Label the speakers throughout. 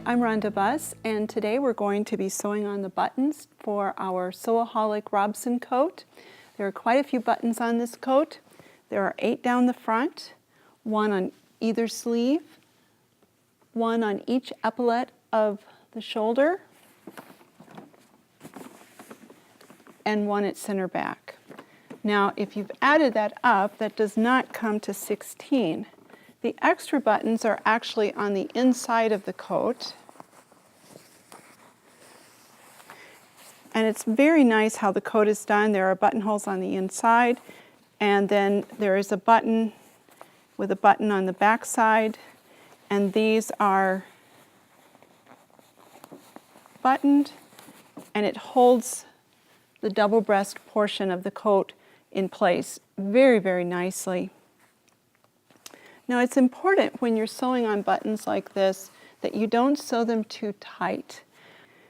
Speaker 1: I'm Rhonda Buss, and today we're going to be sewing on the buttons for our Sewaholic Robson coat. There are quite a few buttons on this coat. There are 8 down the front, 1 on either sleeve, 1 on each epaulette of the shoulder, and 1 at center back. Now, if you've added that up, that does not come to 16. The extra buttons are actually on the inside of the coat. And it's very nice how the coat is done. There are buttonholes on the inside, and then there is a button with a button on the back side, and these are buttoned, and it holds the double breast portion of the coat in place very, very nicely. Now, it's important when you're sewing on buttons like this that you don't sew them too tight.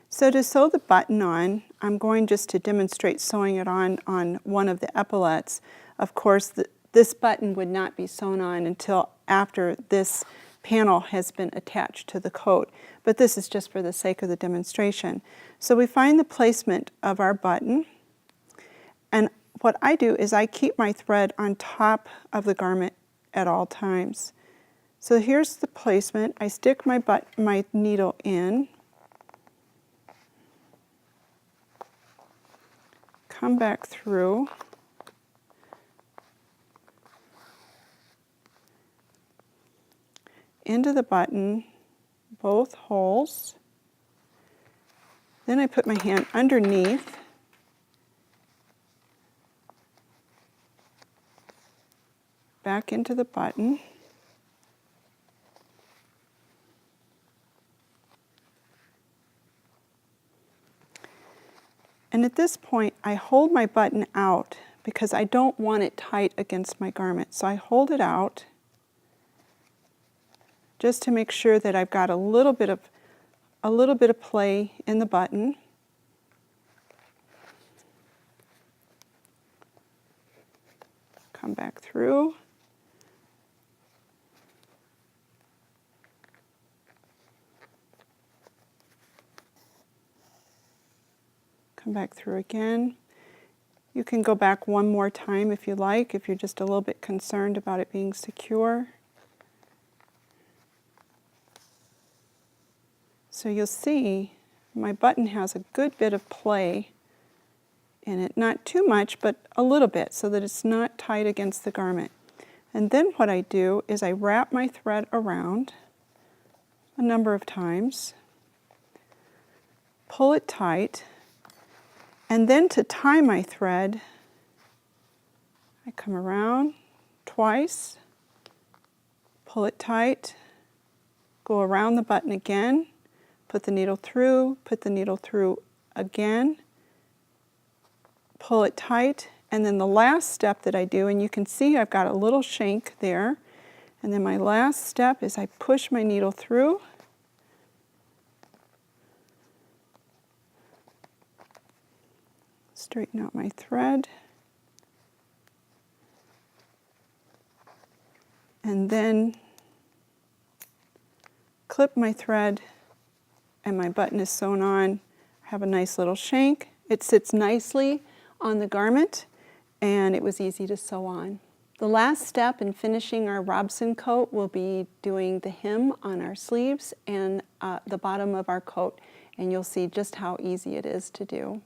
Speaker 1: So to sew the button on, I'm going just to demonstrate sewing it on one of the epaulettes. Of course, this button would not be sewn on until after this panel has been attached to the coat, but this is just for the sake of the demonstration. So we find the placement of our button, and what I do is I keep my thread on top of the garment at all times. So here's the placement. I stick my needle in, come back through, into the button, both holes. Then I put my hand underneath, back into the button, and at this point I hold my button out because I don't want it tight against my garment. So I hold it out just to make sure that I've got a little bit of play in the button. Come back through. Come back through again. You can go back one more time if you like, if you're just a little bit concerned about it being secure. So you'll see my button has a good bit of play in it, not too much, but a little bit, so that it's not tight against the garment. And then what I do is I wrap my thread around a number of times, pull it tight, and then to tie my thread, I come around twice, pull it tight, go around the button again, put the needle through, put the needle through again, pull it tight, and then the last step that I do, and you can see I've got a little shank there, and then my last step is I push my needle through, straighten out my thread, and then clip my thread, and my button is sewn on. I have a nice little shank. It sits nicely on the garment, and it was easy to sew on. The last step in finishing our Robson coat will be doing the hem on our sleeves and the bottom of our coat, and you'll see just how easy it is to do.